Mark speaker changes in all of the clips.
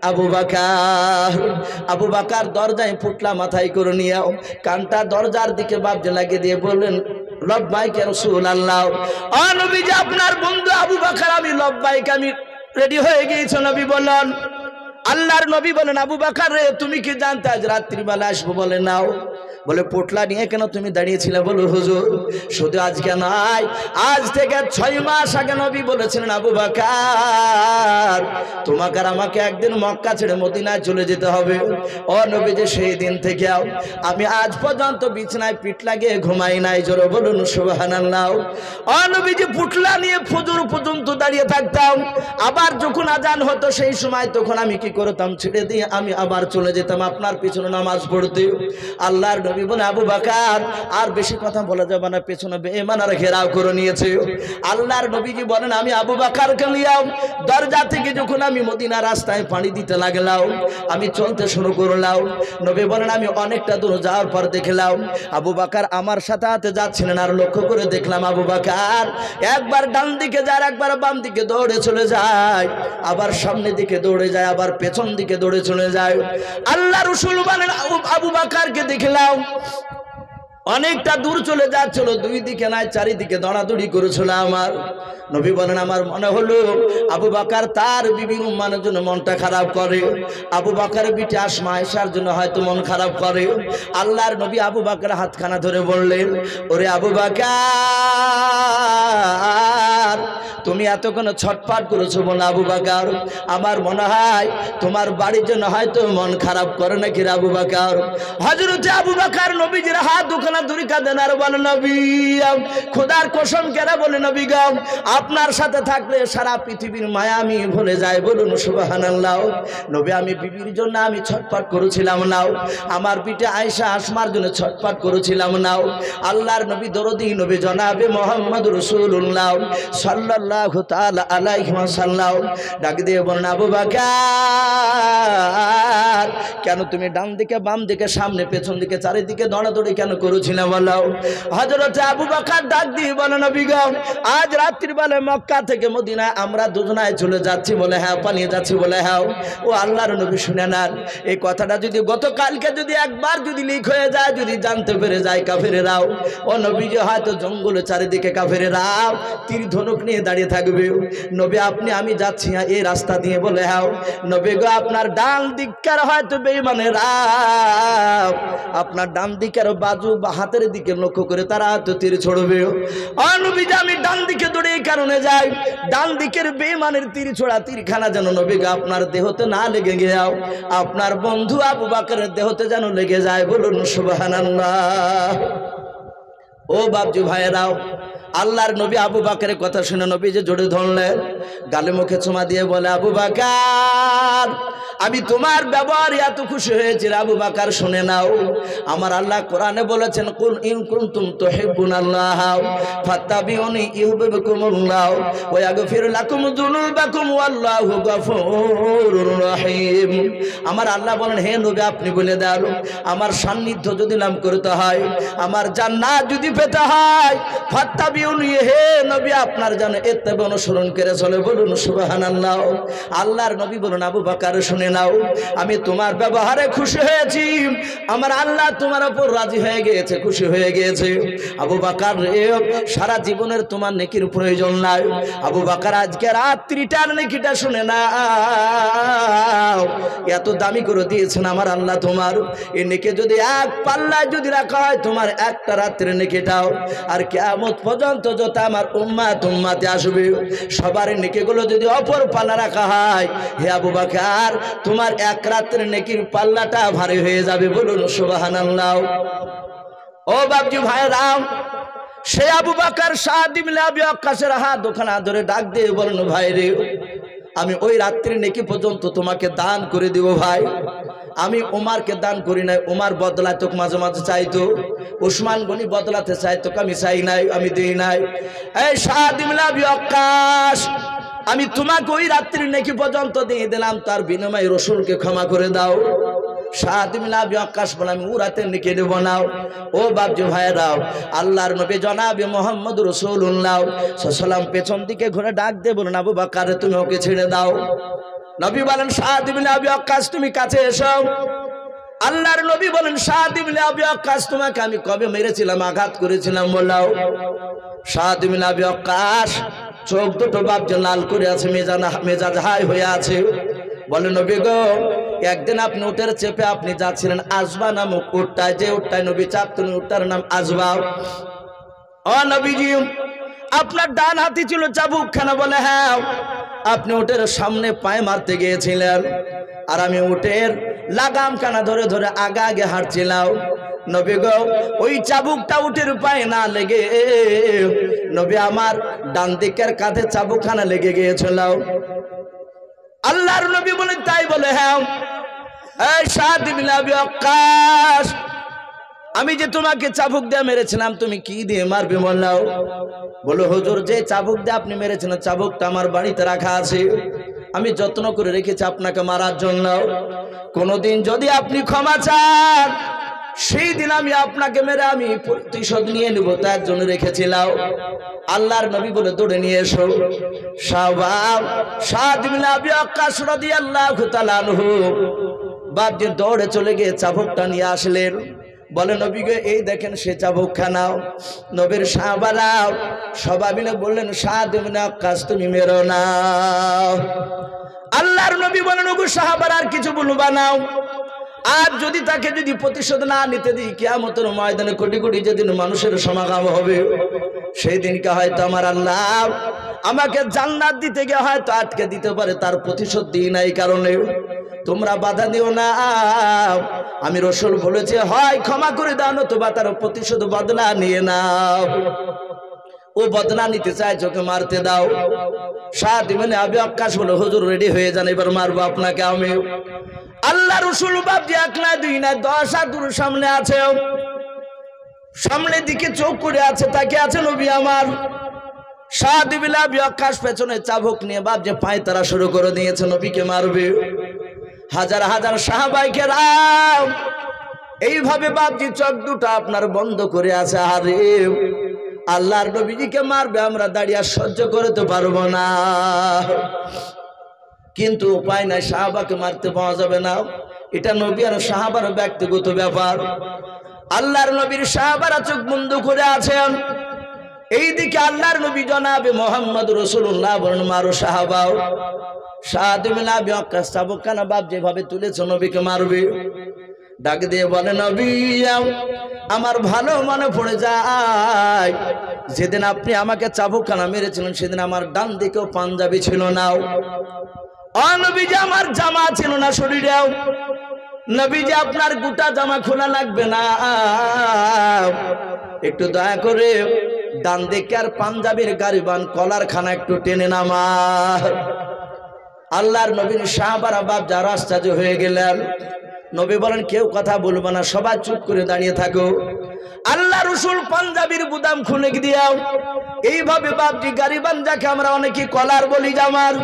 Speaker 1: আবু বাকার দরজায় ফুটলা মাথায় করে নিয়ে কানটা দরজার দিকে বাবজে লাগিয়ে দিয়ে বললেন, লব্বাইক ইয়া রাসূলুল্লাহ। ও নবীজি, আপনার বন্ধু আবু বাকার, আমি লব্বাইক, আমি রেডি হয়ে গিয়েছি। নবী বলেন, আল্লাহর নবী বলেন, আবু বাকার রে, তুমি কি জানতে আজ রাত্রিবেলা আসবো? বলে নাও। বলে পোটলা নিয়ে কেন তুমি দাঁড়িয়েছিলে? বলো হুজুর, শুধু আজকে নয়, আজ থেকে 6 মাস আগে নবী বলেছিলেন, আবু বাকার তোমাকে আর আমাকে একদিন মক্কা ছেড়ে মদিনায় চলে যেতে হবে। ও নবী, যে সেই দিন থেকে আমি আজ পর্যন্ত বিছানায় পিঠ লাগিয়ে ঘুমাই নাই। জোরে বলুন সুবহানাল্লাহ। ও নবী, যে পোটলা নিয়ে ফজর পর্যন্ত দাঁড়িয়ে থাকতাম, আবার যখন আজান হতো সেই সময় তখন আমি কি করতাম? ছেড়ে দিয়ে আমি আবার চলে যেতাম আপনার পিছনে নামাজ পড়তে। আল্লাহর নবী বলে, আবু বাকার আর বেশি কথা বলা যাবে না, পেছনে বেঈমানরা ঘেরাও করে নিয়েছে। আল্লাহর নবীজি বলেন, আমি আবু বাকারকে নিয়ে দরজা থেকে যখন আমি মদিনা রাস্তায় পানি দিতে লাগলাম, আমি চলতে শুরু করলাম। নবী বলেন, আমি অনেকটা দূর যাওয়ার পর দেখলাম আবু বাকার আমার সাথে হাতে যাচ্ছিলেন। আর লক্ষ্য করে দেখলাম আবু বাকার একবার ডান দিকে যায়, একবার বাম দিকে দৌড়ে চলে যায়, আবার সামনের দিকে দৌড়ে যায়, আবার পেছন দিকে দৌড়ে চলে যায়। আল্লাহ রাসূল বলেন, আবু বাকারকে দেখলাম অনেকটা দূর চলে যাচ্ছিল, দুই দিকে নাই চারিদিকে দৌড়াদৌড়ি করেছিল। আমার নবী বলেন, আমার মনে হলো আবু বাকার তার বিবির উম্মানের জন্য মনটা খারাপ করে, আবু বাকার বিটি আসমা আয়েশার জন্য হয়তো মন খারাপ করে। আল্লাহর নবী আবু বাকার হাতখানা ধরে বললেন, ওরে আবু বাকার, তুমি এতক্ষণ ছটফট করেছো বলে আবু বাকার, আমার মনে হয় তোমার বাড়ির জন্য হয়তো মন খারাপ করে নাকি আবু বাকার। হযরত আবু বাকার নবীজির হাত দুখানা ধরে কাঁদেন আর বলে, নবী খোদার কসম কেরা বলে, নবী গো, আপনার সাথে থাকলে সারা পৃথিবীর মায়া আমি ভুলে যাই। বলুন সুবহানাল্লাহ। নবী, আমি বিবির জন্য আমি ছটফট করেছিলাম নাও, আমার পিঠে আয়েশা আসমার জন্য ছটফট করেছিলাম নাও। আল্লাহর নবী দরদি নবী জনাবে মুহাম্মদ রাসূলুল্লাহ সাল্লাল্লাহু তাআলা আলাইহি ওয়াসাল্লাম ডাক দিয়ে বলেন, আবু বাকার কেন তুমি ডান দিকে বাম দিকে সামনে পেছন দিকে চারিদিকে দৌড়াদৌড়ি কেন করেছিলে বলো? হযরত আবু বাকার ডাক দিয়ে বলেন, নবী গো, আজ রাত্রির বেলা মক্কা থেকে মদিনায় আমরা দুজনায় চলে যাচ্ছি। বলে হ্যাঁ। পালিয়ে যাচ্ছি? বলে হ্যাঁ। ও আল্লাহর নবী শুনে নেন, এই কথাটা যদি গতকালকে যদি একবার যদি লিক হয়ে যায়, যদি জানতে পেরে যায় কাফেরেরাও, ও নবীজি হয়তো জঙ্গলে চারিদিকে কাফেরেরাও তীর ধনুক নিয়ে দাঁড়িয়ে থাকবে। নবী, আপনি আমি যাচ্ছি এই রাস্তা দিয়ে? বলে হ্যাঁ। নবী গো, আপনার ডান দিককার হয়তো বেঈমানেরা আপনার ডান দিকের বাজু বা হাতের দিকে লক্ষ্য করে তারা হয়তো তীর ছড়বে। ও নবীজি, আমি ডান দিকে দৌড়ে এই কারণে যাই, ডান দিকের বেঈমানের তীর ছোড়া তীরখানা যেন নবী গো আপনার দেহতে না লেগে যাও, আপনার বন্ধু আবু বাকরের দেহতে যেন লেগে যায়। বলুন সুবহানাল্লাহ। ও বাপজি ভাইয়েরাও, আল্লাহর নবী আবু বাকরের কথা শুনে নবী যে জোরে ধরলেন, গালে মুখে চুমা দিয়ে বলে, আবু বাকার আমি তোমার ব্যবহার এত খুশি হয়েছি। আবু বাকার শুনে নাও, আমার আল্লাহ কোরআনে বলেছেন, কুল ইন কুনতুম তুহিব্বুনাল্লাহ ফাত্তাবিউনি ইউহিব্বুকুমুল্লাহ ওয়া ইয়াগফির লাকুম যুনুবাকুম ওয়াল্লাহু গফুরুর রহিম। আমার আল্লাহ বলেন, হে নবী আপনি বলে দেন, আমার সান্নিধ্য যদি লাভ করতে হয়, আমার জান্নাত যদি পেতে হয়, ফাত্তাবিউনি, হে নবী আপনার যেন ইত্তেবা অনুসরণ করে চলে। বলুন সুবহানাল্লাহ। আল্লাহর নবী বলুন, আবু বাকার শুনে নাও, আমি তোমার ব্যবহারে খুশি হয়েছি, আমার আল্লাহ তোমার উপর রাজি হয়ে গিয়েছে, খুশি হয়ে গিয়েছে। আবু বাকার রে, সারা জীবনের তোমার নেকির প্রয়োজন নাই। আবু বাকার আজকে রাত্রিটার নেকিটা শুনে নাও, এত দামি করে দিয়েছেন আমার আল্লাহ তোমার। এই নেকি যদি এক পাল্লায় যদি রাখা হয়, তোমার একটা রাত্রের নেকিটাও, আর কিয়ামত পর্যন্ত যত আমার উম্মাতে আসবে সবার নেকিগুলো যদি অপর পাল্লা রাখা হয়, হে আবু বাকার তোমার এক রাতের নেকির পাল্লাটা ভারী হয়ে যাবে। বলুন সুবহানাল্লাহ। ও বাপজি ভাইরাম, সে আবু বাকার সাদ ইবনে আবি ওয়াক্কাসের হাত দুখানা ধরে ডাক দিয়ে বলেন, ভাই রে, আমি ওই রাত্রির নেকি পর্যন্ত তোমাকে দান করে দিব ভাই। আমি উমারকে দান করি নাই, উমার বদলা তোকে মাঝে মাঝে চাইতো, উসমান গনি বদলাতে চাইতো, আমি চাই নাই, আমি দিই নাই। এই সাদ ইবনে আবি ওয়াক্কাস, আমি তোমাকে ওই রাত্রির নেকি পর্যন্ত দিয়ে দিলাম, তার বিনিময়ে রাসূলকে ক্ষমা করে দাও। সাদ ইবনে আবি ওয়াক্কাস বলে আমি উড়াতে লিখে দেব না। ও বাপজি ভাইরাও, আল্লাহর নবী জনাবে মুহাম্মদ রাসূলুল্লাহ সাল্লাল্লাহু আলাইহি ওয়াসাল্লাম পেছন দিকে ঘুরে ডাক দিয়ে বলেন, আবু বকর তুমি ওকে ছেড়ে দাও। নবী বলেন, সাদ ইবনে আবি ওয়াক্কাস তুমি কাছে এসো। আল্লাহর নবী বলেন, সাদ ইবনে আবি ওয়াক্কাস তোমাকে আমি কবে মেরেছিলাম, আঘাত করেছিলাম বলাও। সাদ ইবনে আবি ওয়াক্কাস চোখ দুটো বাপজি লাল করে আছে, মেজাজ হাই হয়ে আছে। বলে, নবী গো, একদিন আপনি উটের চেপে আপনি যাচ্ছিলেন আজবা নামক উটটায়, যে উটটায় নবী চাপতেন উটটার নাম আজবা। ও নবীজি, আপনার ডান হাতে ছিল চাবুকখানা। বলে, হ্যাঁ। আপনি উটের সামনে পায়ে মারতে গিয়েছিলেন, আর আমি উটের লাগাম কানা ধরে ধরে আগে আগে হাঁটছিলাম। নবী গো, ওই চাবুকটা উটের পায়ে না লেগে নবী আমার ডান দিকের কাঁধে চাবুকখানা লেগে গিয়েছিল। আল্লাহর নবী বলেন, তাই? বলে, হ্যাঁ। এই সাদ ইবনে আবি ওয়াক্কাস, আমি যে তোমাকে চাবুক দিয়ে মেরেছিলাম, তুমি কি দিয়ে মারবে বললাও? বলো, হুজুর, যে চাবুক দিয়ে আপনি মেরেছেন চাবুকটা আমার বাড়িতে রাখা আছে, আমি যত্ন করে রেখেছি আপনাকে মারার জন্য। কোনদিন যদি আপনি ক্ষমা চান, সেই দিন আমি আপনাকে মেরে আমি প্রতিশোধ নিয়ে নেব, তার জন্য রেখেছিলাম। আল্লাহর নবী বলে, দৌড়ে নিয়ে এসো। সাদ ইবনে আবি ওয়াক্কাস রাদিয়াল্লাহু তাআলা আনহু বাপজি দৌড়ে চলে গিয়ে চাবুকটা নিয়ে আসলেন। বলে, নবী গো, এই দেখেন সে চাবুকখানা। নবীর সাহাবারা সবাই মিলে বললেন, সাদ ইবনে ওয়াক্কাস তুমি মেরো না। আল্লাহর নবী বলেন, ওগো সাহাবারা, আর কিছু বলবা না। আর যদি তাকে যদি প্রতিশোধ না নিতে দিই, কিয়ামতের ময়দানে কোটি কোটি যেদিন মানুষের সমাগম হবে, সেই দিনকে হয়তো আমার আল্লাহ আমাকে জান্নাত দিতে গিয়ে হয়তো আটকে দিতে পারে, তার প্রতিশোধ দিই না। এই কারণে তোমরা বাধা দিও না। আমি রাসূল বলেছি, হয় ক্ষমা করে দাও, নতুবা তার প্রতিশোধ বদলা নিয়ে নাও। ও বদলা নিতে চায়, চোখে মারতে দাও। সাদ ইবনে আবি ওয়াক্কাস বলে, হুজুর রেডি হয়ে যান, এবার মারবো আপনাকে আমি। আল্লাহ রাসূল বাপজি এক না দুই না 10 হাত দূর সামনে আছে, সামনের দিকে চোখ করে আছে, তাকে আছে নবী আমার। সাদ ইবনে আবি ওয়াক্কাস পেছনে চাবুক নিয়ে বাপজি পায়তারা শুরু করে দিয়েছে, নবীকে মারবে। হাজার হাজার সাহাবায়ে কেরাম এইভাবে বাপজি চোখ দুটো আপনার বন্ধ করে আছে। আরে আল্লাহর নবীজিকে মারবে, আমরা দাঁড়িয়ে সহ্য করতে পারবো না, কিন্তু উপায় নাই, সাহাবাকে মারতে পাওয়া যাবে না। এটা নবী আর সাহাবার ব্যক্তিগত ব্যাপার। আল্লাহর নবীর সাহাবারা চোখ বন্ধ করে আছেন। এইদিকে আল্লাহর নবী জনাবে মুহাম্মদ রাসূলুল্লাহ বলেন, মারো সাহাবাও। সাদ ইবনে আবি ওয়াক্কাস চাবুকখানা বাপ যেভাবে তুলেছে, নবীকে মারবে। ডাক দিয়ে বলে, নবী আমার ভালো মনে পড়ে যায়, যেদিন আপনি আমাকে চাবুকখানা মেরেছিলেন, সেদিন আমার ডান দিকেও পাঞ্জাবি ছিল না। ও নবীজি, আমার জামা ছিল না শরীরেও। নবীজি, আপনার গোটা জামা খোলা লাগবে না, একটু দয়া করে ডান দিকে আর পাঞ্জাবির গারিবান কলার খানা একটু টেনে নামা। আল্লাহর নবীর সাহাবারা বাপ যারা আশ্চর্য হয়ে গেলেন। নবী বলেন, কেউ কথা বলবো না, সবাই চুপ করে দাঁড়িয়ে থাকো। আল্লাহ রাসূল পাঞ্জাবির বুদাম খুলে দিয়াও এইভাবে বাপজি গারিবান, যাকে আমরা অনেকে কলার বলি, জামার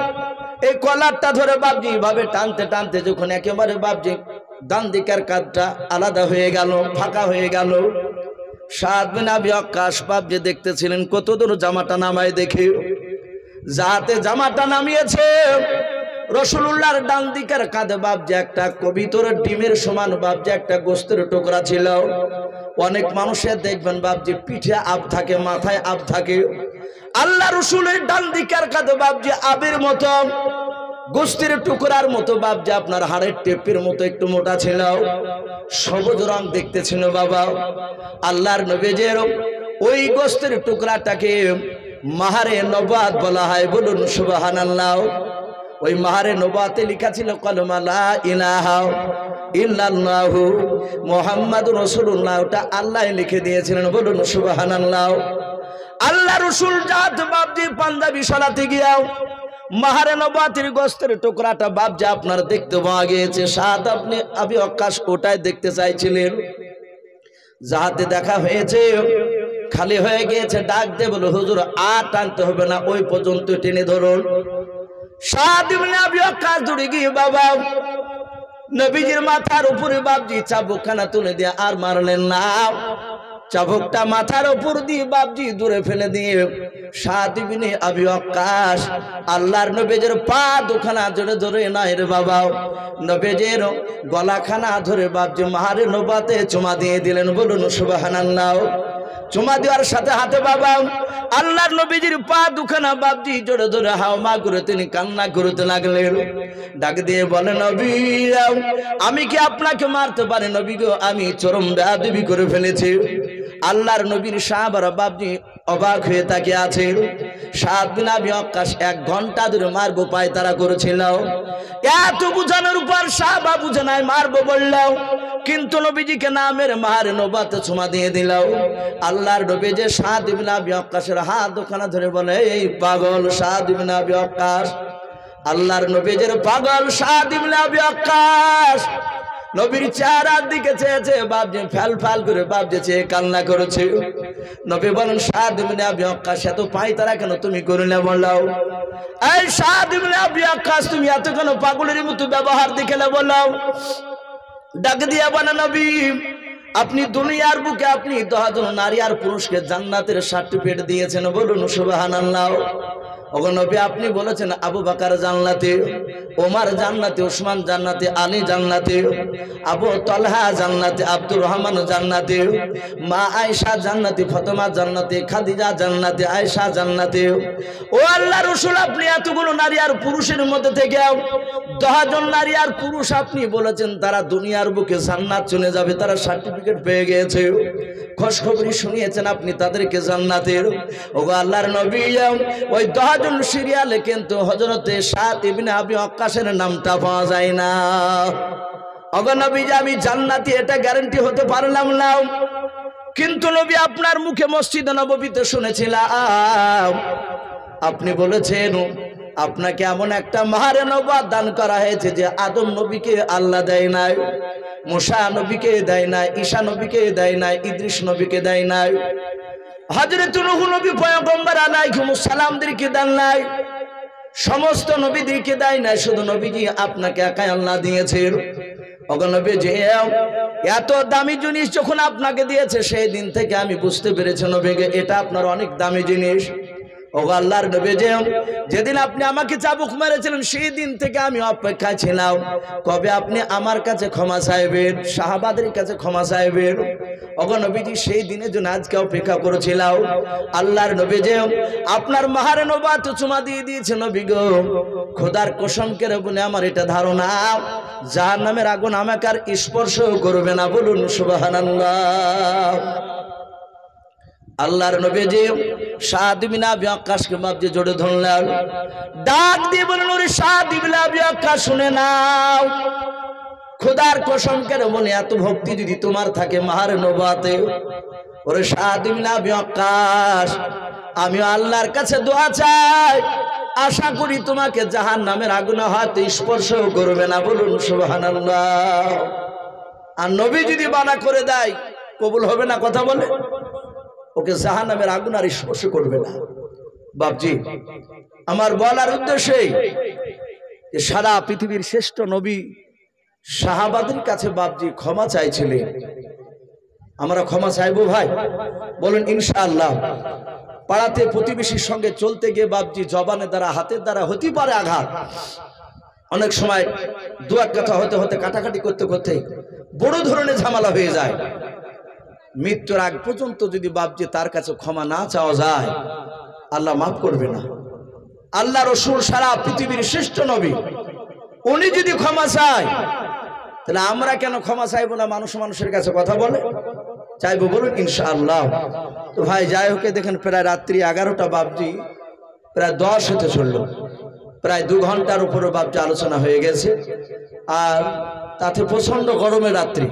Speaker 1: এই কলারটা ধরে বাপজি এইভাবে টানতে টানতে যখন একেবারে বাপজি ডান দিকের কাঁধটা আলাদা হয়ে গেল, ফাঁকা হয়ে গেল, সাদ বিন আবি ওয়াক্কাস বাপজি দেখতেছিলেন কত দূর জামাটা নামায়। দেখে যাতে জামাটা নামিয়েছে, রাসূলুল্লাহর ডান দিকের কাঁধে বাপজি একটা কবিতরের ডিমের সমান বাপজি একটা গোস্তের টুকরা ছিল। অনেক মানুষের দেখবেন বাপজি পিঠে আপ থাকে, মাথায় আপ থাকে। আল্লাহ রাসূলের ডান দিকের কাঁধে বাপজি আবের মতো গোস্তের টুকরার মতো বাপজি আপনার হাড়ের টেপের মতো একটু মোটা ছিল, সবুজ রং দেখতে ছিল বাবা। আল্লাহর নবীজের ওই গোস্তের টুকরাটাকে মাহারে নবাত বলা হয়, বলুন সুবহানাল্লাহ। ওই মাহারে নবাতে লেখা ছিল কলমা লা ইলাহা ইল্লাল্লাহু মুহাম্মাদুর রাসূলুল্লাহ, ওটা আল্লাহ লিখে দিয়েছিলেন, বলুন সুবহানাল্লাহ। আল্লাহ রাসূল জাত বাপজি পাঞ্জাবি সালাতে গিয়াও মাহারে নবাতির গোস্তের টুকরাটা বাপজি আপনার দেখতে পাওয়া গিয়েছে। সাদ আপনি আবি ওয়াক্কাস ওটাই দেখতে চাইছিলেন, যাহাতে দেখা হয়েছে খালি হয়ে গিয়েছে। ডাক দে বলে, হুজুর আর টানতে হবে না, ওই পর্যন্ত টেনে ধরুন। সাদ ইবনে আবি ওয়াক্কাস দৌড়ে গিয়ে বাবা নবীজির মাথার উপরে বাপজি চাবুকখানা তুলে দিয়ে আর মারলেন না। চাবুকটা মাথার উপর দিয়ে বাপজি দূরে ফেলে দিয়ে সাদ ইবনে আবি ওয়াক্কাস আল্লাহর নবীজির পা দুখানা জোরে জোরে নাই রে বাবা, নবীজির গলাখানা ধরে বাপজি মাহারে নবাতে চুমা দিয়ে দিলেন। বলুন সুবহানাল্লাহ। চুমা দেওয়ার সাথে হাতে বাবা আল্লাহর নবীজির পা দুখানা বাপজি জোরে জোরে হাওমা করে তিনি কান্না করতে লাগলেন। ডাক দিয়ে বলে, নবী আমি কি আপনাকে মারতে পারি নবী গো, আমি চরম বেয়াদবি করে ফেলেছি। আল্লাহর নবীর সাহাবারা বাপজি অবাক হয়ে তাকিয়ে আছে। সাদ বিন আবি ওয়াক্কাস 1 ঘন্টা ধরে মারবো পায় তারা করেছিল। এত বুঝানোর উপর সাহাবা বুঝে নাই, মারবো বললেও কিন্তু নবীজিকে না মেরে মারে নবাতে চুমা দিয়ে দিল। আল্লাহর নবী যে সাদ ইবনে আবি ওয়াক্কাসের হাত দুখানা ধরে বলে, এই পাগল সাদ ইবনে আবি ওয়াক্কাস। আল্লাহর নবীজির পাগল সাদ ইবনে আবি ওয়াক্কাস নবীর চেহারার দিকে চেয়েছে, বাপজি ফ্যাল ফ্যাল করে বাপজি চেয়ে কান্না করেছে। নবী বলেন, সাদ ইবনে আবি ওয়াক্কাস এত পাই তারা কেন তুমি করলে বলাও? এই সাদ ইবনে আবি ওয়াক্কাস তুমি এত কেন পাগলের মতো ব্যবহার দেখালে বলাও? ডাক দিয়া বলে, নবী আপনি দুনিয়ার বুকে আপনি 10 জন নারী আর পুরুষকে জান্নাতের সার্টিফিকেট দিয়েছেন। বলুন সুবহানাল্লাহ। ওগো নবী আপনি বলেছেন আবু বকর জান্নাতে, ওমর জান্নাতে, ওসমান জান্নাতে, আলী জান্নাতে, আবু তালহা জান্নাতে, আব্দুর রহমান জান্নাতে, মা আয়েশা জান্নাতে, ফাতেমা জান্নাতে, খাদিজা জান্নাতে, আয়েশা জান্নাতে। ও আল্লাহর রাসূল আপনি এতগুলো নারী আর পুরুষের মধ্যে থেকে 10 জন নারী আর পুরুষ আপনি বলেছেন তারা দুনিয়ার বুকে জান্নাত চলে যাবে, তারা সার্টিফিকেট পেয়ে গিয়েছে। খোঁজখবরি শুনিয়েছেন আপনি তাদেরকে জান্নাতের। ওগো আল্লাহর নবী ওই 10 জন সিরিয়ালে কিন্তু হযরতে সাদ ইবনে আবি ওয়াক্কাসের নামটা পাওয়া যায় না। ওগো নবী যে আমি জান্নাতি এটা গ্যারান্টি হতে পারলাম না, কিন্তু নবী আপনার মুখে মসজিদে নববীতে শুনেছিলাম আপনি বলেছেন আপনাকে এমন একটা মাহারে নবুয়ত দান করা হয়েছে যে আদম নবীকে আল্লাহ দেয় নাই, মুসা নবীকে দেয় নাই, ঈসা নবীকে দেয় নাই, ইদ্রিস নবীকে দেয় নাই, হযরত নূহ নবী পয়গম্বর আলাইহিমুস সালামদেরকে দেন নাই, সমস্ত নবীদেরকে দেয় নাই, শুধু নবীজি আপনাকে একাই আল্লাহ দিয়েছেন। ওগো নবীজি এত দামি জিনিস যখন আপনাকে দিয়েছে সেই দিন থেকে আমি বুঝতে পেরেছি নবীকে এটা আপনার অনেক দামি জিনিস। ওগো আল্লাহর নবী যেদিন আপনি আমাকে চাবুক মেরেছিলেন সেই দিন থেকে আমি অপেক্ষায় ছিলাম কবে আপনি আমার কাছে ক্ষমা চাইবেন, সাহাবাদের কাছে ক্ষমা চাইবেন। ওগো নবীজি সেই দিনের জন্য আজকে অপেক্ষা করেছিলাম। আল্লাহর নবী আপনার মাহারে নবুয়ত চুমা দিয়ে দিয়েছে নবী গো, খোদার কসম করে বলে আমার এটা ধারণা জাহান্নামের আগুন আমাকে আর স্পর্শ করবে না। বলুন সুবহানাল্লাহ। আল্লাহর নবী সাদ ইবনে আবি ওয়াক্কাসকে বাপজি জোরে ধরলেন, ডাক দিয়ে বললেন, ওরে সাদ ইবনে আবি ওয়াক্কাস শুনে নাও, খোদার কসম করে বলে এত ভক্তি যদি তোমার থাকে মাহারে নবুয়তে, ওরে সাদ ইবনে আবি ওয়াক্কাস আমি আল্লাহর কাছে দোয়া চাই, আশা করি তোমাকে জাহান্নামের আগুন হয়তো স্পর্শ করবে না। বলুন সুবহানাল্লাহ। আর নবী যদি বানা করে দেয় কবুল হবে না, কথা বলে ওকে জাহান্নামের আগুন আর স্পর্শ করবে না। বাপজি আমার বলার উদ্দেশ্যই যে সারা পৃথিবীর শ্রেষ্ঠ নবী সাহাবাদের কাছে বাপজি ক্ষমা চাইছিলেন, আমরা ক্ষমা চাইবো ভাই? বলেন ইনশাআল্লাহ। পাড়াতে প্রতিবেশীর সঙ্গে চলতে গিয়ে বাপজি জবানের দ্বারা হাতের দ্বারা হতে পারে আঘাত, অনেক সময় দু এক কথা হতে হতে কাটাকাটি করতে করতে বড় ধরনের ঝামেলা হয়ে যায়। মৃত্যুর আগ পর্যন্ত যদি বাপজি তার কাছে ক্ষমা না চাওয়া যায় আল্লাহ মাফ করবে না। আল্লাহ রাসূল সারা পৃথিবীর শ্রেষ্ঠ নবী, উনি যদি ক্ষমা চায় তাহলে আমরা কেন ক্ষমা চাইবো না? মানুষের কাছে কথা বলে চাইবো, বলুন ইনশাআল্লাহ। তো ভাই যাই হোক, দেখেন প্রায় রাত্রি 11টা বাপজি প্রায় 10 হতে চললো, প্রায় 2 ঘন্টার উপরে বাপজি আলোচনা হয়ে গেছে। আর তাতে প্রচন্ড গরমের রাত্রি,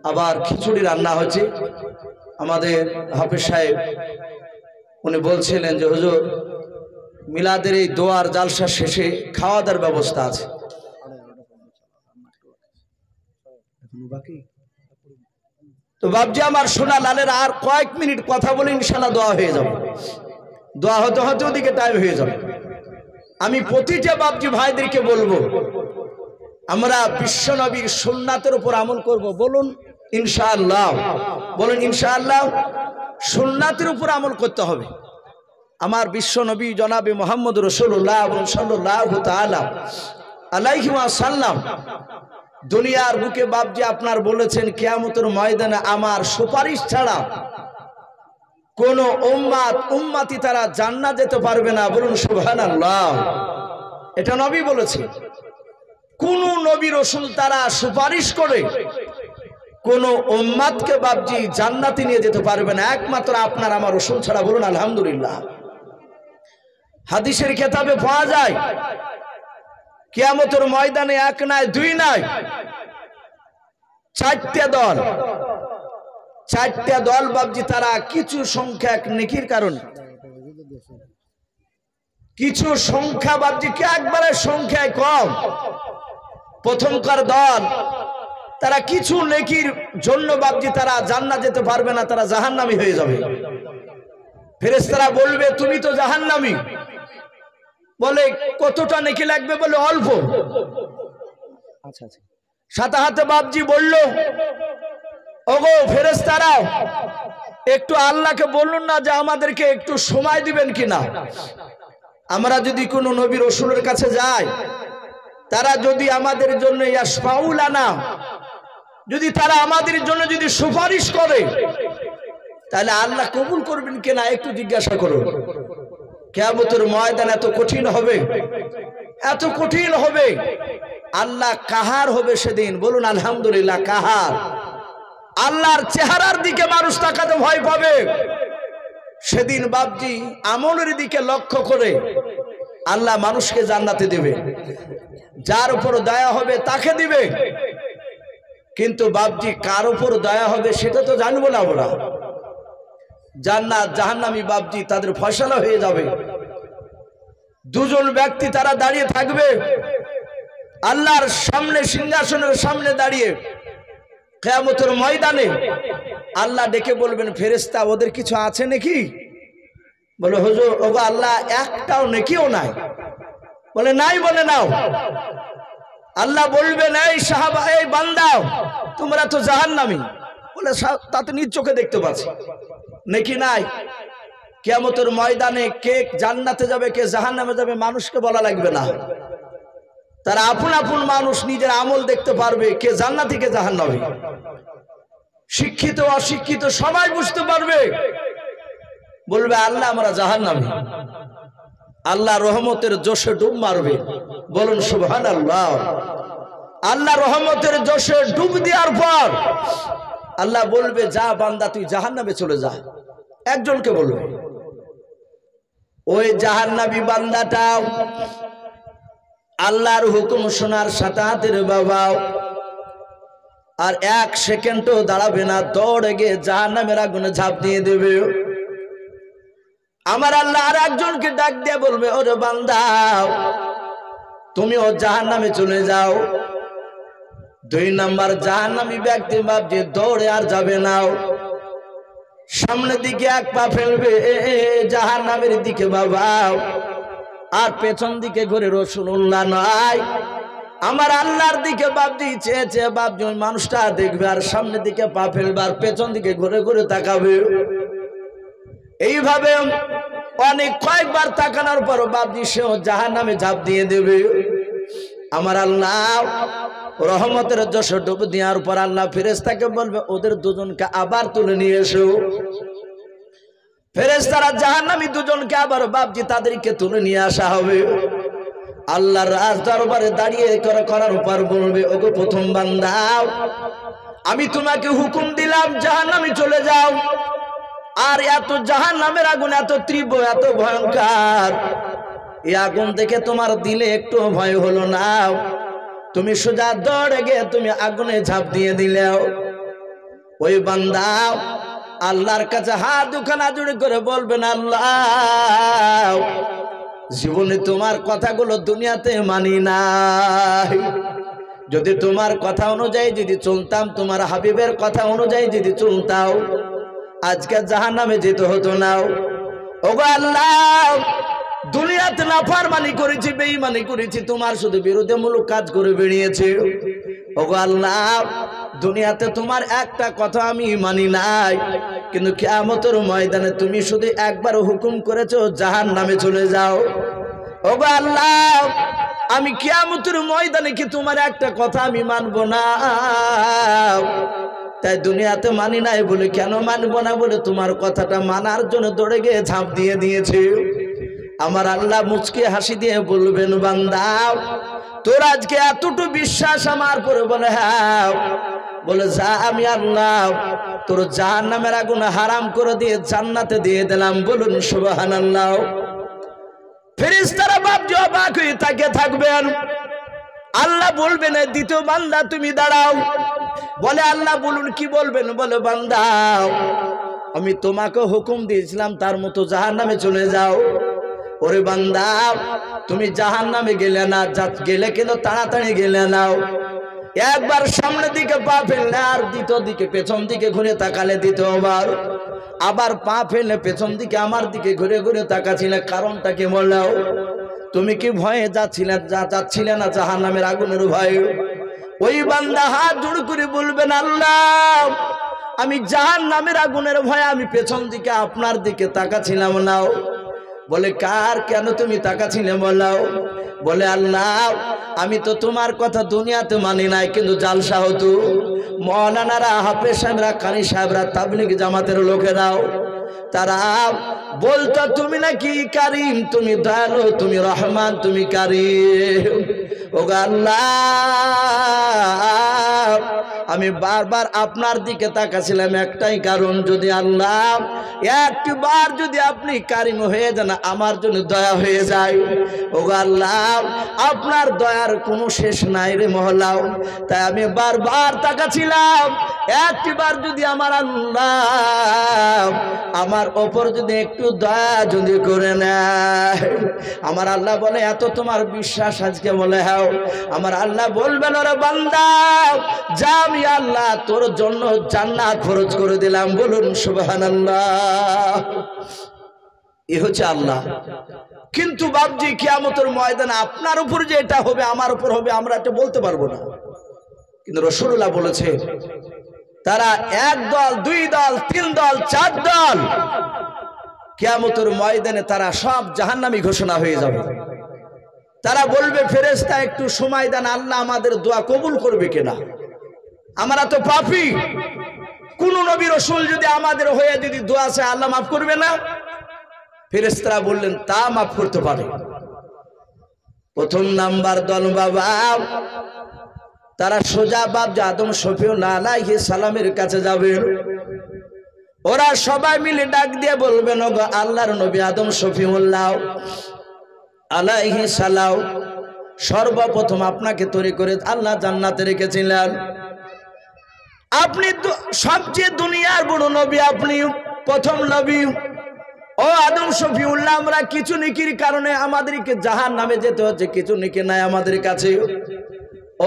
Speaker 1: আবার খিচুড়ি রান্না হয়েছে। আমাদের হাফেজ সাহেব উনি বলছিলেন যে হুজুর মিলাদের এই দোয়ার জালসা শেষে খাওয়া দাওয়ার ব্যবস্থা আছে। তো বাপজি আমার সোনা লালের আর কয়েক মিনিট কথা বলে ইনশাআল্লাহ দোয়া হয়ে যাবে, দোয়া হতে হতে ওদিকে টাইম হয়ে যাবে। আমি প্রতিটা বাপজি ভাইদেরকে বলবো আমরা বিশ্বনবীর সুন্নাতের উপর আমল করব, বলুন ইনশাআল্লাহ, বলুন ইনশাআল্লাহ। সুন্নাতের উপর আমল করতে হবে। আমার বিশ্বনবী জনাবে মুহাম্মদ রাসূলুল্লাহ সাল্লাল্লাহু তাআলা আলাইহি ওয়াসাল্লাম দুনিয়ার বুকে বাপজি আপনার বলেছেন, কিয়ামতের ময়দানে আমার সুপারিশ ছাড়া কোন উম্মতি তারা জান্নাত যেতে পারবে না, বলুন সুবহানাল্লাহ। এটা নবী বলেছে। কোন নবী রাসূল তারা সুপারিশ করে কোন উম্মতকে বাপজি জান্নাতে নিয়ে যেতে পারবে না, একমাত্র আপনার আমার রাসূল ছাড়া, বলুন আলহামদুলিল্লাহ। হাদিসের কিতাবে পাওয়া যায় কিয়ামতের ময়দানে এক নয় দুই নয় চারটে দল বাপজি তারা কিছু সংখ্যক নেকির কারণে, কিছু সংখ্যা বাপজি কি একবারে সংখ্যায় কম, প্রথমকার দল তারা কিছু নেকির জন্য বাপজি তারা জান্নাত যেতে পারবে না, তারা জাহান্নামী হয়ে যাবে। ফেরেশতারা বলবে তুমি তো জাহান্নামী। বলে কতটা নেকি লাগবে? বলে অল্প। আচ্ছা আচ্ছা। সাথে হাতে বাপজি বলল, ওগো ফেরেশতারা, একটু আল্লাহকে বলুন না যে আমাদেরকে একটু সময় দিবেন কিনা। আমরা যদি কোনো নবী রাসূলের কাছে যাই, তারা যদি আমাদের জন্য ইয়াশফাউলানা, যদি তারা আমাদের জন্য যদি সুপারিশ করে, তাহলে আল্লাহ কবুল করবেন কিনা একটু জিজ্ঞাসা করুন। কিয়ামতের ময়দান এত কঠিন হবে, এত কঠিন হবে, আল্লাহ কাহার হবে সেদিন, বলুন আলহামদুলিল্লাহ। কাহার? আল্লাহর চেহারার দিকে মানুষ তাকাতে ভয় পাবে সেদিন বাপজি। আমলের দিকে লক্ষ্য করে আল্লাহ মানুষকে জান্নাতে দেবে, যার উপর দয়া হবে তাকে দিবে। কিন্তু বাপজি কার উপর দয়া হবে সেটা তো জানবো না আমরা। জান্নাত জাহান্নামী বাপজি তাদের ফয়সালা হয়ে যাবে। দুজন ব্যক্তি তারা দাঁড়িয়ে থাকবে আল্লাহর সামনে, সিংহাসনের সামনে দাঁড়িয়ে কিয়ামতের ময়দানে। আল্লাহ ডেকে বলবেন, ফেরেশতা ওদের কিছু আছে নাকি? বলে হুজুর, ওগো আল্লাহ একটাও নেকিও নাই। বলে নাই। বলে নাও। আল্লাহ বলবেন, এই সাহাবা, এই বান্দা, তোমরা তো জাহান্নামী। বলে তাতে নিজ চোখে দেখতে পাচ্ছি, নেকি নাই। কিয়ামতের ময়দানে কে জান্নাতে যাবে কে জাহান্নামে যাবে মানুষকে বলা লাগবে না, তারা আপন আপন মানুষ নিজের আমল দেখতে পারবে, কে জান্নাতি কে জাহান্নামী। শিক্ষিত অশিক্ষিত সবাই বুঝতে পারবে, বলবে আল্লাহ আমরা জাহান্নামী। আল্লাহ রহমতের জোশে ডুব মারবে, বলুন সুবহানাল্লাহ। আল্লাহ রহমতের জোশে ডুব দেওয়ার পর আল্লাহ বলবে, যা বান্দা তুই জাহান্নামে চলে যা। একজনকে বলবে। ওই জাহান্নামী বান্দাটা আল্লাহর হুকুম শোনার সাথে হাতের বাবা আর এক সেকেন্ডও দাঁড়াবে না, দৌড়ে গিয়ে জাহান্নামের আগুনে ঝাঁপ দিয়ে দেবে। আমার আল্লাহ আর একজনকে ডাক দিয়ে বলবে, ওরে বান্দা তুমিও জাহান্নামে চলে যাও। দুই নাম্বার জাহান্নামী ব্যক্তি ভাবছে দৌড়ে আর যাবে না, সামনের দিকে এক পা ফেলবে জাহান্নামের দিকে বাবা, আর পেছন দিকে ঘুরে রাসূলুল্লাহ নয় আমার আল্লাহর দিকে বাপজি চেয়েছে বাপজি ওই মানুষটা দেখবে, আর সামনের দিকে পা ফেলবে আর পেছন দিকে ঘুরে ঘুরে তাকাবে। এইভাবে অনেক কয়েকবার তাকানোর পর বাপজি সেও জাহান্নামে ঝাঁপ দিয়ে দেবে। আমার আল্লাহ রহমতের জোশে ডুব দেওয়ার পর আল্লাহ ফেরেশতাকে বলবে, ওদের দুজনকে আবার তুলে নিয়ে এসো। ফেরেশতারা জাহান্নামী দুজনকে আবার বাপজি তাদেরকে তুলে নিয়ে আসা হবে। আল্লাহর রাজ দরবারে দাঁড়িয়ে করার পর বলবে, ওগো প্রথম বান্দা, আমি তোমাকে হুকুম দিলাম জাহান্নামে চলে যাও, আর এত জাহান্নামের আগুন এত তীব্র এত ভয়ঙ্কর, এই আগুন দেখে তোমার দিলে একটু ভয় হলো না? তুমি সোজা দৌড়ে গিয়ে তুমি আগুনে ঝাঁপ দিয়ে দিলেও। ওই বান্দা আল্লাহর কাছে হাত দুখানা জুড়ে করে বলবেন, আল্লাহ জীবনে তোমার কথাগুলো দুনিয়াতে মানি নাই, যদি তোমার কথা অনুযায়ী যদি চলতাম, তোমার হাবিবের কথা অনুযায়ী যদি চলতাম, আজকে জাহান্নামে যেতে হতো না। ওগো আল্লাহ দুনিয়াতে নাফরমানি করেছি, বেঈমানি করেছি, তোমার শুধু বিরোধমূলক কাজ করে বেরিয়েছে। ওগো আল্লাহ, দুনিয়াতে তোমার একটা কথা আমি মানি নাই, কিন্তু কিয়ামতের ময়দানে তুমি শুধু একবার হুকুম করেছো জাহান্নামে চলে যাও। ওগো আল্লাহ, আমি কিয়ামতের ময়দানে কি তোমার একটা কথা আমি মানবো না? তাই দুনিয়াতে মানি নাই বলে, কেন মানবো না বলে তোমার কথাটা মানার জন্য দৌড়ে গিয়ে ঝাঁপ দিয়ে দিয়েছে। আমার আল্লাহ মুচকি হাসি দিয়ে বলবেন, বান্দা তোর আজকে এতটুকু বিশ্বাস আমার পরে? বলে হ্যাঁ। বলে যা, আমি আল্লাহ তোর জাহান্নামের আগুন হারাম করে দিয়ে জান্নাতে দিয়ে দিলাম। বলুন সুবহানাল্লাহ। ফেরেশতারা বাপ অবাক হয়ে তাকিয়ে থাকবেন। আল্লাহ বলবেন, দ্বিতীয় বান্দা তুমি দাঁড়াও। বলে আল্লাহ বলুন কি বলবেন? বলে বান্দা আমি তোমাকে হুকুম দিয়েছিলাম তার মতো জাহান্নামে চলে যাও। ওরে বান্দা তুমি জাহান্নামে গেলে না, গেলে কিন্তু তাড়াতাড়ি গেলে নাও। একবার সামনের দিকে পা ফেললে আর দ্বিতীয় দিকে পেছন দিকে ঘুরে তাকালে দ্বিতীয়বার, আবার পা ফেললে পেছন দিকে আমার দিকে ঘুরে ঘুরে তাকাছিলে। কারণটা কি বললাও? তুমি কি ভয়ে যাচ্ছিলে না জাহান্নামের আগুনের ভয়ে? ওই বান্দা হাত জোড় করে বলবেন, আল্লাহ আমি জাহান্নামের আগুনের ভয়ে আমি পেছন দিকে আপনার দিকে তাকাছিলাম নাও। বলে কার কেন তুমি তাকাছিলে বলাও? বলে আল্লাহ আমি তো তোমার কথা দুনিয়াতে মানি নাই, কিন্তু জালসা হতো মৌলানারা, হাফেজ সাহেবরা, কারি সাহেবরা, তাবলিগ জামাতের লোকেরাও তারা বলতো তুমি নাকি কারিম, তুমি দয়ালু, তুমি রহমান, তুমি কারিম। ওগো আল্লাহ আমি বারবার আপনার দিকে তাকাছিলাম একটাই কারণ, যদি আল্লাহ একবার যদি আপনি কারিম হয়ে যান আমার জন্য দয়া হয়ে যায়। ওগো আল্লাহ আপনার দয়ার কোনো শেষ নাই রে মহলাও। তাই আমি বারবার তাকাছিলাম একবার যদি আমার আল্লাহ আমার ওপর যদি একটু দয়া যদি করে নেয়। আমার আল্লাহ বলে এত তোমার বিশ্বাস আজকে? বলে হ্যাঁ। আমার আল্লাহ বলবেন, ওরে বান্দা যা, আমি আল্লাহ তোর জন্য জান্নাত খরচ করে দিলাম। বলুন সুবহানাল্লাহ। এ হচ্ছে আল্লাহ। কিন্তু বাপজি কিয়ামতের ময়দানে আপনার উপর যে এটা হবে আমার উপর হবে আমরা এটা বলতে পারবো না। কিন্তু রাসূলুল্লাহ বলেছে তারা এক দল, দুই দল, তিন দল, চার দল কিয়ামতের ময়দানে তারা সব জাহান্নামী ঘোষণা হয়ে যাবে। তারা বলবে, ফেরেশতা একটু সময় দেন, আল্লাহ আমাদের দোয়া কবুল করবে কিনা, আমরা তো পাপী। কোন নবী রাসূল যদি আমাদের হয়ে যদি দোয়া চায় আল্লাহ মাফ করবে না? ফেরেশতারা বললেন তা মাফ করতে পারে। প্রথম নাম্বার দল বাবা, তারা সোজা বাপ আদম শফিউল্লাহ আলাইহিস সালামের কাছে যাবে। ওরা সবাই মিলে ডাক দিয়ে বলবেন, ওগো আল্লাহর নবী আদম শফিউল্লাহ আলাইহিস সালাম, সর্বপ্রথম আপনাকে তৈরি করে আল্লাহ জান্নাতে রেখেছিলেন। আপনি সবচেয়ে দুনিয়ার বড় নবী, আপনি প্রথম নবী। ও আদম শফিউল্লাহ, আমরা কিছু নেকির কারণে আমাদেরকে জাহান্নামে যেতে হচ্ছে, কিছু নেকি নাই আমাদের কাছে।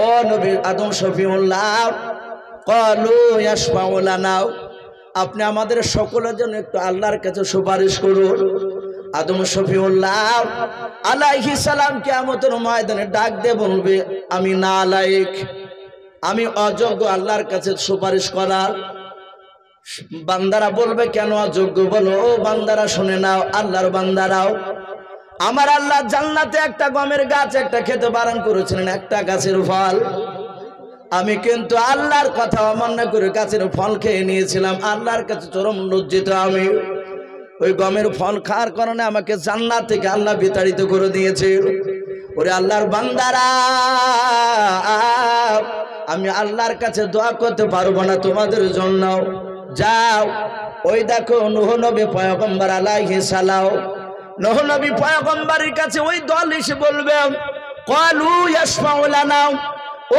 Speaker 1: ও নবী আদম শফিউল্লাহ, ক্বালু ইয়াশফাউ লানা, আপনি আমাদের সকলের জন্য একটু আল্লাহর কাছে সুপারিশ করুন। আদম শফিউল্লাহ আলাইহিস সালাম কিয়ামতের ময়দানে ডাক দিয়ে বলবে, আমি নালায়েক, আমি অযোগ্য আল্লাহর কাছে সুপারিশ করার। বান্দারা বলবে, কেন অযোগ্য? বলো ও বান্দারা শুনে নাও, আল্লাহর বান্দারাও, আমার আল্লাহ জান্নাতে একটা গমের গাছ একটা খেতে বারণ করেছিলেন, একটা গাছের ফল। আমি কিন্তু আল্লাহর কথা অমান্য করে গাছের ফল খেয়ে নিয়েছিলাম। আল্লাহর কাছে চরম লজ্জিত আমি। ওই গমের ফল খাওয়ার কারণে আমাকে জান্নাত থেকে আল্লাহ বিতাড়িত করে দিয়েছে। ওরে আল্লাহর বান্দারা, আমি আল্লাহর কাছে দোয়া করতে পারবো না তোমাদের জন্য। যাও, ওই দেখো নূহ নবী পয়গম্বর আলাইহিস সালাম, নূহ নবী পয়গম্বরের কাছে ওই দল এসে বলবে, ক্বালু ইয়াশফাউ লানা,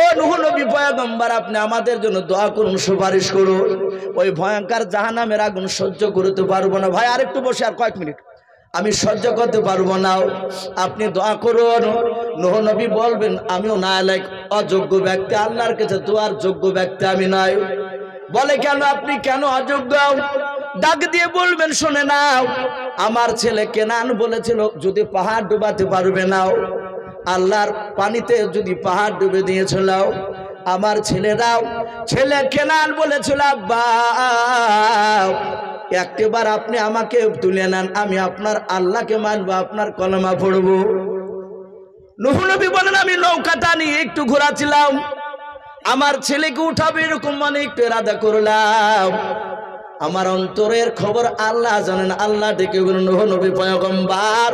Speaker 1: ও নূহ নবী পয়গম্বর আপনি আমাদের জন্য দোয়া করুন, সুপারিশ করুন। ওই ভয়ঙ্কর জাহান্নামের আগুন সহ্য করতে পারবো না। ভাই আরেকটু বসে, আর কয়েক মিনিট, আমি সহ্য করতে পারবো না, আপনি দোয়া করুন। নূহ নবী বলবেন, আমিও নালায়েক, অযোগ্য ব্যক্তি, আল্লাহর কাছে দোয়ার যোগ্য ব্যক্তি আমি নাই। বলে কেন, আপনি কেন অযোগ্য? ডাক দিয়ে বলবেন, শুনে নাও, আমার ছেলে কেনান বলেছিল যদি পাহাড় ডুবাতে পারবে নাও, আল্লাহর পানিতে যদি পাহাড় ডুবে দিয়েছিল, আমার ছেলে কেনান বলেছিল আব্বা একবার আপনি আমাকে তুলে নেন, আমি আপনার আল্লাহকে মানবো, আপনার কলেমা পড়বো। নূহ নবী বলেন, আমি নৌকাটা নিয়ে একটু ঘোরাছিলাম, আমার ছেলেকে উঠাবে এরকম মানে একটু ইরাদা করলাম, আমার অন্তরের খবর আল্লাহ জানেন। আল্লাহ ডেকে বলেন, নূহ নবী পয়গম্বর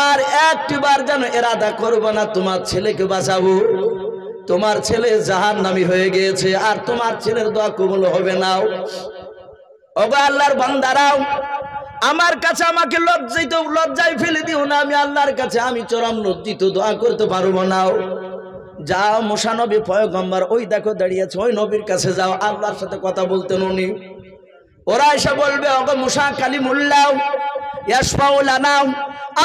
Speaker 1: আর একটিবার যেন ইরাদা করবে না, তোমার ছেলেকে বাঁচাবো, তোমার ছেলে জাহান্নামী হয়ে গিয়েছে, আর তোমার ছেলের দোয়া কবুল হবে না। ওগো আল্লাহর বান্দারাও, আমার কাছে আমাকে লজ্জায় ফেলে দিও না, আমি আল্লাহর কাছে আমি চরম লজ্জিত, দোয়া করতে পারবো না। যাও মুসা নবী পয়গম্বর, ওই দেখো দাঁড়িয়েছে, ওই নবীর কাছে যাও, আল্লাহর সাথে কথা বলতেন উনি। ওরা এসে বলবে, ওগো মুসা কালিমুল্লাহ ইয়াশফাউ লানা,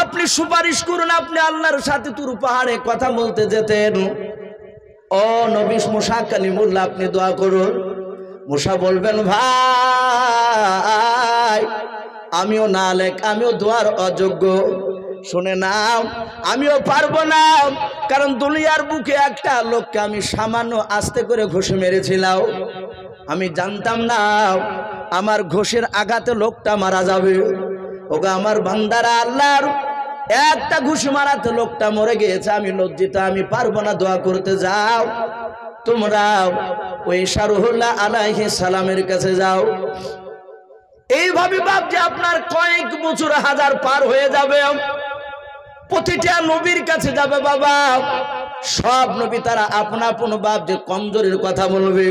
Speaker 1: আপনি সুপারিশ করুন, আপনি আল্লাহর সাথে তুর পাহাড়ে কথা বলতে যেতেন, ও নবী মুসা কালিমুল্লাহ আপনি দোয়া করুন। মুসা বলবেন, ভাই আমিও নালেক, আমিও দোয়ার অযোগ্য, শুনে নাও আমিও পারবো না, কারণ দুনিয়ার বুকে একটা লোককে আমি সামান্য আস্তে করে ঘষে মেরেছিলাম, আমি জানতাম না আমার ঘষের আঘাতে লোকটা মারা যাবে। ওগো আমার বান্দারা, আল্লাহর একটা ঘুষ মারাতে লোকটা মরে গিয়েছে, আমি লজ্জিত, আমি পারবো না দোয়া করতে। যাও তোমরা ওই শারুহুল্লাহ আলাইহিস সালামের কাছে যাও। এইভাবে বাপ যে আপনার কয়েক বছর হাজার পার হয়ে যাবে, প্রতিটা নবীর কাছে যাবে বাবা, সব নবী তারা আপনা আপন বাপ যে কমজোরির কথা বলবে,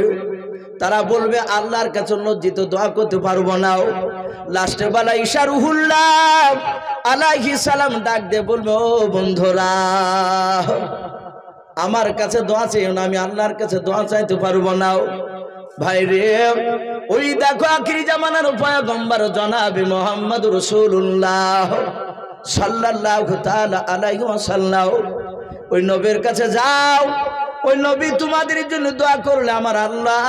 Speaker 1: তারা বলবে আল্লাহর কাছে লজ্জিত, দোয়া করতে পারবো না। লাস্টে বেলা ঈসা রুহুল্লাহ আলাইহিস সালাম ডাক দিয়ে বলবে, ও বন্ধুরা আমার কাছে দোয়া চাইও না, আমি আল্লাহর কাছে দোয়া চাইতে পারবো না। ভাই রে, ওই দেখো আখিরি জামানার পয়গম্বর জনাবে মুহাম্মদ রাসূলুল্লাহ সাল্লাল্লাহু তাআলা আলাইহি ওয়াসাল্লাম, ওই নবীর কাছে যাও, ওই নবী তোমাদের জন্য দোয়া করলে আমার আল্লাহ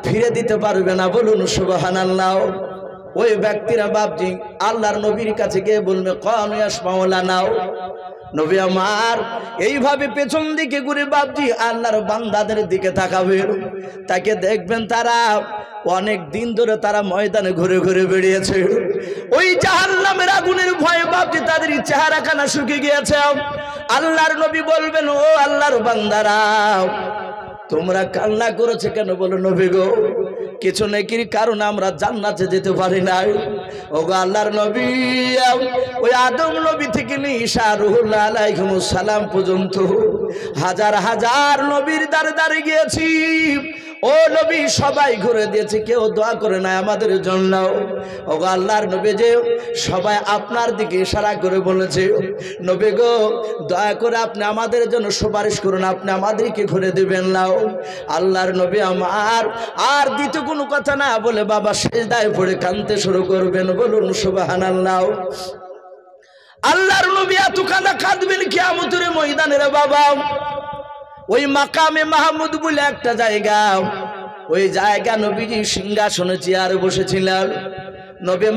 Speaker 1: ফিরে দিতে পারবে না, বলুন সুবহানাল্লাহ। ওই ব্যক্তিরা বাপজি আল্লাহর নবীর কাছে গিয়ে বলবে, কানু ইয়াশফাউ লানা, নবী আমার এইভাবে পেছন দিকে ঘুরে বাপজি আল্লাহর বান্দাদের দিকে তাকাবে, তাকে দেখবেন তারা অনেক দিন ধরে তারা ময়দানে ঘুরে ঘুরে বেরিয়েছে, ওই জাহান্নামের আগুনের ভয়ে বাপজি তাদের চেহারাখানা শুকিয়ে গিয়েছে। আল্লাহর নবী বলবেন, ও আল্লাহর বান্দারা তোমরা কান্না করেছে কেন? বলো নবী গো, কিছু নেকির কারণে আমরা জান্নাতে যেতে পারি না। ওগো আল্লাহর নবী, ওই আদম নবী থেকে নিয়ে ঈসা রুহুল্লাহ আলাইহিস সালাম পর্যন্ত হাজার হাজার নবীর দ্বারে দ্বারে গিয়েছি, ও নবী সবাই ঘুরে দিয়েছে, কেউ দোয়া করে না আমাদের জন্য। ওগো আল্লাহর নবী যে সবাই আপনার দিকে ইশারা করে বলেছে, নবী গো দয়া করে আপনি আমাদের জন্য সুপারিশ করুন, আপনি আমাদেরকে ঘুরে দিবেন না। আল্লাহর নবী আমার আর দ্বিতীয় কোনো কথা না বলে বাবা সিজদায় পড়ে কাঁদতে শুরু করবেন, বলুন সুবহানাল্লাহ। আল্লাহর নবী এত কাঁদবেন কিয়ামতের ময়দানে রে বাবা। ওই মাকামে মাহমুদ বলে একটা জায়গা, ওই জায়গা নবীজি সিংহাসনে চেয়ারে বসেছিলেন, নবী